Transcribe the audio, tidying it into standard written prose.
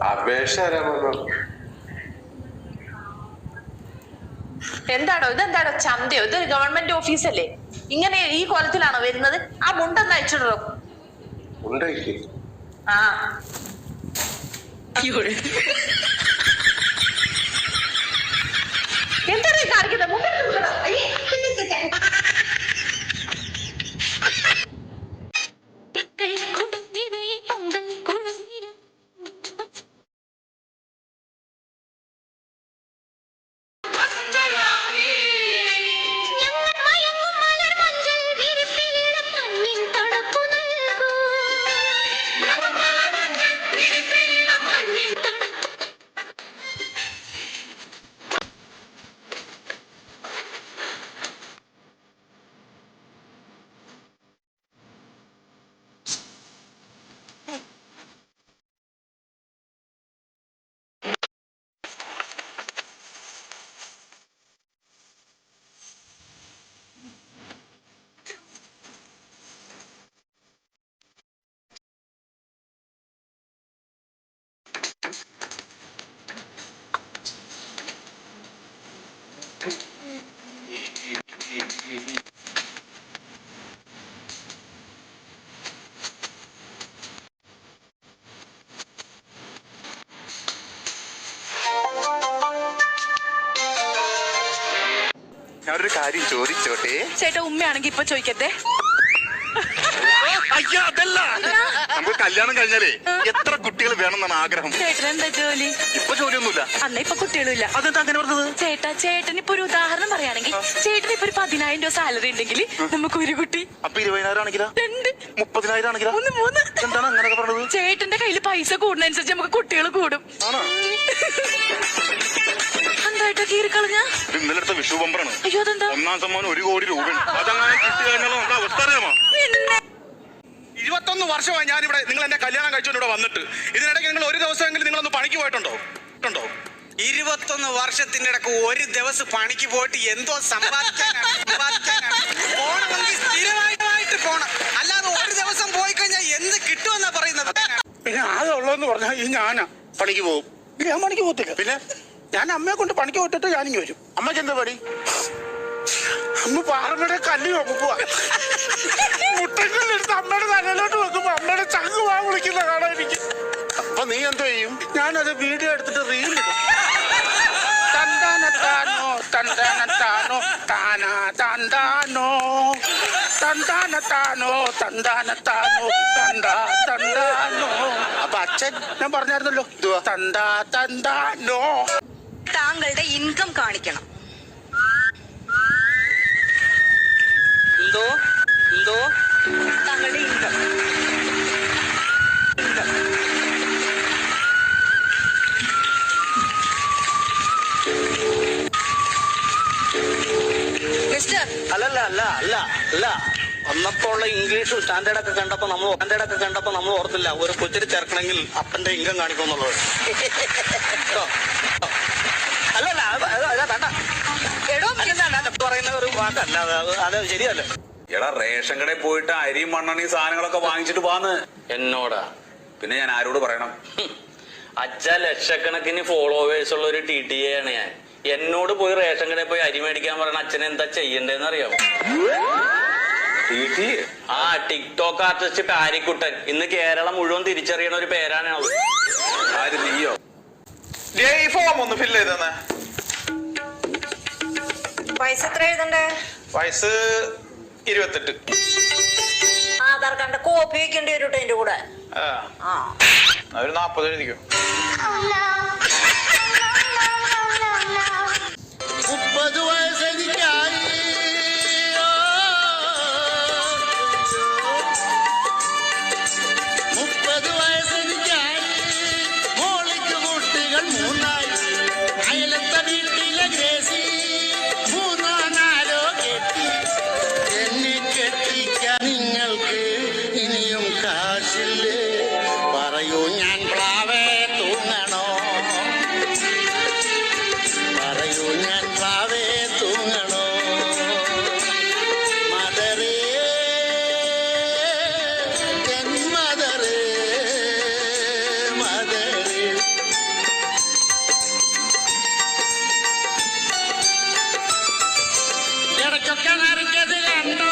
അപേക്ഷ എന്താണോ ഇതെന്താണോ ചന്തയോ? ഇതൊരു ഗവൺമെന്റ് ഓഫീസല്ലേ? ഇങ്ങനെ ഈ കോലത്തിലാണോ വരുന്നത്? ആ മുണ്ടെന്ന് അയച്ചിടോ. ആ എന്താണ് കാണിക്കുന്നത്? ഞാനൊരു കാര്യം ചോദിച്ചോട്ടെ? ചേട്ടാ ഉമ്മയാണെങ്കി ഇപ്പൊ ചോദിക്കട്ടെ. അയ്യോ അതല്ല, നമുക്ക് കല്യാണം കഴിഞ്ഞാലേ എത്ര കുട്ടികൾ വേണമെന്നാണ് ആഗ്രഹം. ചേട്ടൻ എന്താ ജോലി? ഇപ്പൊ ജോലിയൊന്നുമില്ല. അന്ന് ഇപ്പൊ കുട്ടികളില്ല. അതെന്താ അങ്ങനെ പറഞ്ഞത്? ചേട്ടൻ ഇപ്പൊ ഒരു ഉദാഹരണം പറയുകയാണെങ്കിൽ ചേട്ടന് ഇപ്പൊ ഒരു 10,000 രൂപ സാലറി ഉണ്ടെങ്കിൽ നമുക്ക് ഒരു കുട്ടി. അപ്പൊ 20,000 ആണെങ്കിലോ? 2. 30,000 ആണെങ്കിലോ? 3. എന്താണ് അങ്ങനെയൊക്കെ പറഞ്ഞത്? ചേട്ടന്റെ കയ്യിൽ പൈസ കൂടുന്നതനുസരിച്ച് നമുക്ക് കുട്ടികൾ കൂടും. എന്തായിട്ടാ കീറിക്കളഞ്ഞ? ഇന്നലെ അടുത്ത വിഷു ബമ്പറാണ്. അയ്യോ അതെന്താ? 1,000,000 സമ്മാനം 1 കോടി രൂപയാണ്. അതങ്ങനെ കിട്ടി കഴിഞ്ഞാൽ നമ്മുടെ അവസ്ഥ അറിയാമോ? 21 വർഷമായി ഞാനിവിടെ നിങ്ങൾ എന്നെ കല്യാണം കഴിച്ചുകൊണ്ട് ഇവിടെ വന്നിട്ട്. ഇതിനിടയ്ക്ക് നിങ്ങൾ ഒരു ദിവസമെങ്കിലും നിങ്ങളൊന്ന് പണിക്ക് പോയിട്ടുണ്ടോ? 21 വർഷത്തിന്റെ ഇടക്ക് ഒരു ദിവസം പണിക്ക് പോയിട്ട് എന്തോ പോണമെങ്കിൽ സ്ഥിരമായിട്ട് പോണം, അല്ലാതെ ഒരു ദിവസം പോയി കഴിഞ്ഞാൽ എന്ത് കിട്ടുമെന്നാ പറയുന്നത്. പിന്നെ ആകെ ഉള്ളതെന്ന് പറഞ്ഞാൽ ഈ ഞാനാ പണിക്ക് പോകും. ഞാൻ പണിക്ക് പോകത്തില്ല. പിന്നെ ഞാൻ അമ്മയെ കൊണ്ട് പണിക്ക് പോയിട്ടിട്ട് ഞാനിങ്ങ് വരും. അമ്മയ്ക്ക് എന്താ പണി? അമ്മ പാറമ്മയുടെ കല്ല് വെക്കുക. മുട്ടക്കല്ലെടുത്ത് അമ്മയുടെ തലയിലോട്ട് വെക്കുമ്പോ അമ്മയുടെ ചങ്ക് വാ വിളിക്കുന്ന കാണാൻ എനിക്ക്. അപ്പൊ നീ എന്തോ ചെയ്യും? ഞാനത് വീഡിയോ എടുത്തിട്ട് റീലിടും. തന്താനത്താനോ തന്താനത്താനോ താനാ തന്താനോ തന്താനത്താനോ തന്താനത്താനോ തന്താ തന്താനോ. അപ്പൊ അച്ഛൻ ഞാൻ പറഞ്ഞായിരുന്നല്ലോ, തന്താ തന്താനോ. താങ്കളുടെ ഇൻകം കാണിക്കണം. എന്തോ താങ്കളുടെ ഇൻകം. മിസ്റ്റർ, അല്ല അന്നപ്പോള്ള ഇംഗ്ലീഷ് സ്റ്റാൻഡേർഡൊക്കെ കണ്ടപ്പോ നമ്മൾ ഓർത്തില്ല ഒരു കൊച്ചിരി ചേർക്കണമെങ്കിൽ അപ്പന്റെ ഇൻകം കാണിക്കുന്നുള്ളത്. പറയുന്ന ഒരു വാക്കല്ല അത് ശരിയല്ല. എടാ റേഷൻ കടയിൽ പോയിട്ട് അരിയും മണ്ണെണ്ണയും സാധനങ്ങളൊക്കെ വാങ്ങിച്ചിട്ട് പോന്ന്. എന്നോടാ? പിന്നെ ഞാൻ ആരോട് പറയണം? അച്ഛ ലക്ഷക്കണക്കിന് ഫോളോവേഴ്സ് ഉള്ള ഒരു TTA ആണ് ഞാൻ. എന്നോട് പോയി റേഷൻ കടയിൽ പോയി അരി മേടിക്കാൻ പറയണ അച്ഛൻ എന്താ ചെയ്യണ്ടേന്ന് അറിയാമോ? ആ ടിക്ടോക്ക് ആർട്ടിസ്റ്റ് കാരിക്കുട്ടൻ ഇന്ന് കേരളം മുഴുവൻ തിരിച്ചറിയണ ഒരു പേരാണ്. ആര്, നീയോ? ഈ ഫോം ഒന്ന് ഫില്ല് ചെയ്തെന്ന്. വയസ്സ് എത്ര എഴുതണ്ടേ? വയസ്സ് 28. ആധാർ കാർഡ് കോപ്പി വെക്കേണ്ടി വരും എന്റെ കൂടെ. ഒരു 40 എഴുതിക്കും. 30 വയസ്സെനിക്കായി. 30 വയസ്സെനിക്കായി. മോളിക്ക് കുട്ടികൾ 3 അയലത്തെ വീട്ടിലെ ഗ്രേസി 3 4 കെട്ടി. എന്നെ കെട്ടിക്കാൻ നിങ്ങൾക്ക് ഇനിയും കാശില്ലേ? പറയൂ ഞാൻ പ്ലാവേ തൂങ്ങണോ? പറയൂ ഞാൻ പ്ലാവേ തൂങ്ങണോ? കിണറിക്കത് കണ്ടോ